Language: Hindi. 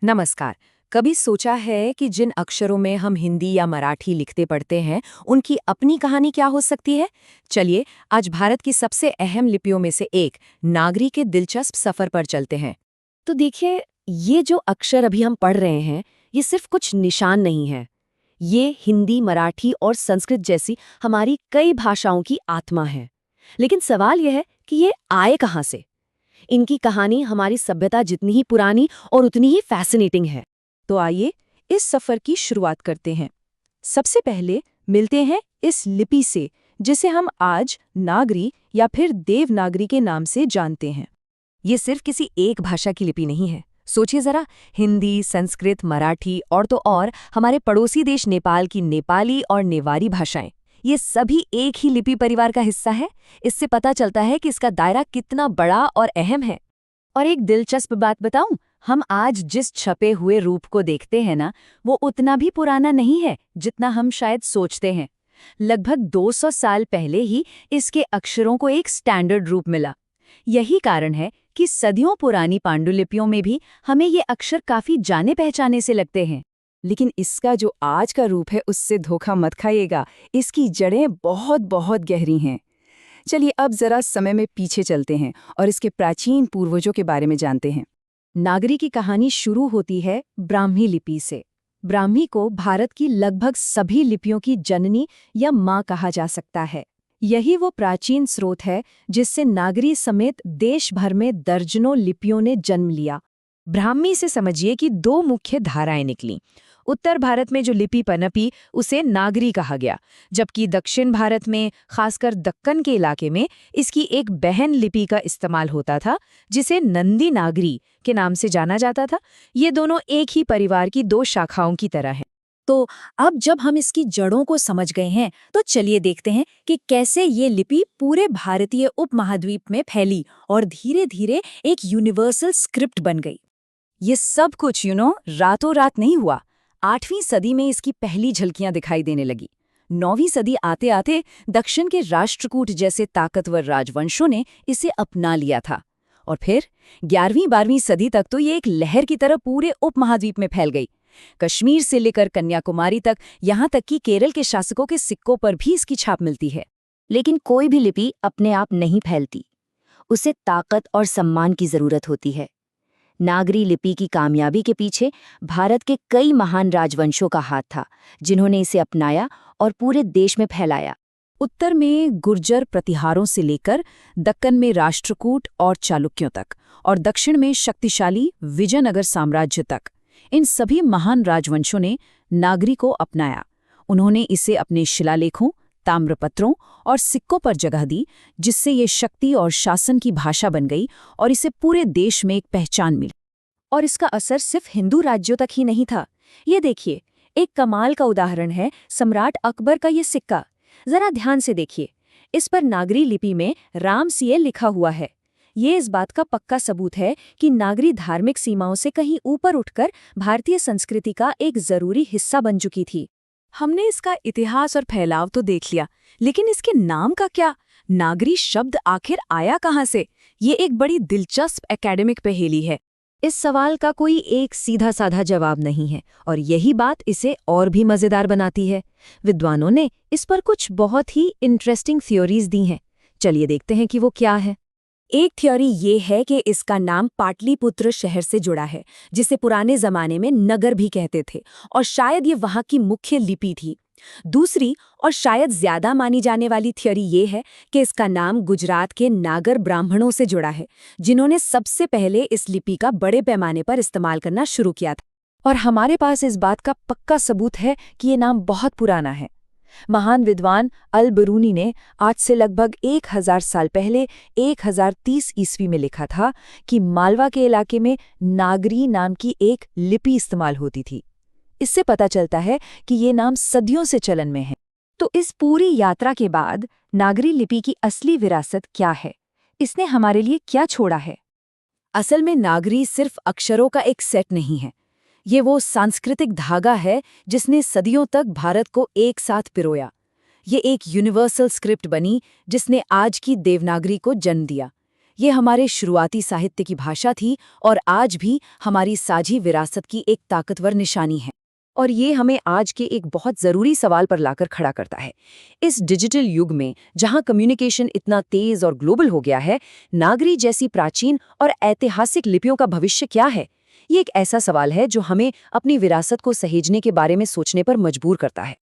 नमस्कार। कभी सोचा है कि जिन अक्षरों में हम हिंदी या मराठी लिखते पढ़ते हैं, उनकी अपनी कहानी क्या हो सकती है? चलिए, आज भारत की सबसे अहम लिपियों में से एक नागरी के दिलचस्प सफर पर चलते हैं। तो देखिए, ये जो अक्षर अभी हम पढ़ रहे हैं, ये सिर्फ कुछ निशान नहीं है। ये हिंदी, मराठी और संस्कृत जैसी हमारी कई भाषाओं की आत्मा है। लेकिन सवाल यह है कि ये आए कहाँ से? इनकी कहानी हमारी सभ्यता जितनी ही पुरानी और उतनी ही फैसिनेटिंग है। तो आइए, इस सफर की शुरुआत करते हैं। सबसे पहले मिलते हैं इस लिपि से, जिसे हम आज नागरी या फिर देवनागरी के नाम से जानते हैं। ये सिर्फ किसी एक भाषा की लिपि नहीं है। सोचिए जरा, हिंदी, संस्कृत, मराठी और तो और हमारे पड़ोसी देश नेपाल की नेपाली और नेवारी भाषाएं, ये सभी एक ही लिपि परिवार का हिस्सा है। इससे पता चलता है कि इसका दायरा कितना बड़ा और अहम है। और एक दिलचस्प बात बताऊं, हम आज जिस छपे हुए रूप को देखते हैं ना, वो उतना भी पुराना नहीं है जितना हम शायद सोचते हैं। लगभग 200 साल पहले ही इसके अक्षरों को एक स्टैंडर्ड रूप मिला। यही कारण है कि सदियों पुरानी पांडुलिपियों में भी हमें ये अक्षर काफी जाने पहचाने से लगते हैं। लेकिन इसका जो आज का रूप है, उससे धोखा मत खाइएगा। इसकी जड़ें बहुत बहुत गहरी हैं। चलिए अब जरा समय में पीछे चलते हैं और इसके प्राचीन पूर्वजों के बारे में जानते हैं। नागरी की कहानी शुरू होती है ब्राह्मी लिपि से। ब्राह्मी को भारत की लगभग सभी लिपियों की जननी या माँ कहा जा सकता है। यही वो प्राचीन स्रोत है जिससे नागरी समेत देश भर में दर्जनों लिपियों ने जन्म लिया। ब्राह्मी से समझिए कि दो मुख्य धाराएं निकलीं। उत्तर भारत में जो लिपि पनपी, उसे नागरी कहा गया, जबकि दक्षिण भारत में, खासकर दक्कन के इलाके में, इसकी एक बहन लिपि का इस्तेमाल होता था, जिसे नंदी नागरी के नाम से जाना जाता था। ये दोनों एक ही परिवार की दो शाखाओं की तरह हैं। तो अब जब हम इसकी जड़ों को समझ गए हैं, तो चलिए देखते हैं कि कैसे ये लिपि पूरे भारतीय उपमहाद्वीप में फैली और धीरे धीरे एक यूनिवर्सल स्क्रिप्ट बन गई। ये सब कुछ रातों रात नहीं हुआ। 8वीं सदी में इसकी पहली झलकियां दिखाई देने लगी। 9वीं सदी आते आते दक्षिण के राष्ट्रकूट जैसे ताकतवर राजवंशों ने इसे अपना लिया था। और फिर 11वीं-12वीं सदी तक तो ये एक लहर की तरह पूरे उपमहाद्वीप में फैल गई। कश्मीर से लेकर कन्याकुमारी तक, यहाँ तक कि केरल के शासकों के सिक्कों पर भी इसकी छाप मिलती है। लेकिन कोई भी लिपि अपने आप नहीं फैलती। उसे ताकत और सम्मान की जरूरत होती है। नागरी लिपि की कामयाबी के पीछे भारत के कई महान राजवंशों का हाथ था, जिन्होंने इसे अपनाया और पूरे देश में फैलाया। उत्तर में गुर्जर प्रतिहारों से लेकर दक्कन में राष्ट्रकूट और चालुक्यों तक, और दक्षिण में शक्तिशाली विजयनगर साम्राज्य तक, इन सभी महान राजवंशों ने नागरी को अपनाया। उन्होंने इसे अपने शिलालेखों, ताम्रपत्रों और सिक्कों पर जगह दी, जिससे ये शक्ति और शासन की भाषा बन गई और इसे पूरे देश में एक पहचान मिली। और इसका असर सिर्फ हिंदू राज्यों तक ही नहीं था। ये देखिए, एक कमाल का उदाहरण है सम्राट अकबर का ये सिक्का। जरा ध्यान से देखिए, इस पर नागरी लिपि में राम सिए लिखा हुआ है। ये इस बात का पक्का सबूत है कि नागरी धार्मिक सीमाओं से कहीं ऊपर उठकर भारतीय संस्कृति का एक जरूरी हिस्सा बन चुकी थी। हमने इसका इतिहास और फैलाव तो देख लिया, लेकिन इसके नाम का क्या? नागरी शब्द आखिर आया कहाँ से? ये एक बड़ी दिलचस्प एकेडमिक पहेली है। इस सवाल का कोई एक सीधा साधा जवाब नहीं है, और यही बात इसे और भी मजेदार बनाती है। विद्वानों ने इस पर कुछ बहुत ही इंटरेस्टिंग थ्योरीज दी हैं। चलिए देखते हैं कि वो क्या है। एक थ्योरी ये है कि इसका नाम पाटलिपुत्र शहर से जुड़ा है, जिसे पुराने जमाने में नगर भी कहते थे, और शायद ये वहाँ की मुख्य लिपि थी। दूसरी और शायद ज्यादा मानी जाने वाली थ्योरी ये है कि इसका नाम गुजरात के नागर ब्राह्मणों से जुड़ा है, जिन्होंने सबसे पहले इस लिपि का बड़े पैमाने पर इस्तेमाल करना शुरू किया था। और हमारे पास इस बात का पक्का सबूत है कि ये नाम बहुत पुराना है। महान विद्वान अल बरूनी ने आज से लगभग 1000 साल पहले 1030 ईस्वी में लिखा था कि मालवा के इलाके में नागरी नाम की एक लिपि इस्तेमाल होती थी। इससे पता चलता है कि ये नाम सदियों से चलन में है। तो इस पूरी यात्रा के बाद नागरी लिपि की असली विरासत क्या है? इसने हमारे लिए क्या छोड़ा है? असल में नागरी सिर्फ अक्षरों का एक सेट नहीं है। ये वो सांस्कृतिक धागा है जिसने सदियों तक भारत को एक साथ पिरोया। ये एक यूनिवर्सल स्क्रिप्ट बनी जिसने आज की देवनागरी को जन्म दिया। ये हमारे शुरुआती साहित्य की भाषा थी और आज भी हमारी साझी विरासत की एक ताकतवर निशानी है। और ये हमें आज के एक बहुत ज़रूरी सवाल पर लाकर खड़ा करता है। इस डिजिटल युग में जहाँ कम्युनिकेशन इतना तेज़ और ग्लोबल हो गया है, नागरी जैसी प्राचीन और ऐतिहासिक लिपियों का भविष्य क्या है? ये एक ऐसा सवाल है जो हमें अपनी विरासत को सहेजने के बारे में सोचने पर मजबूर करता है।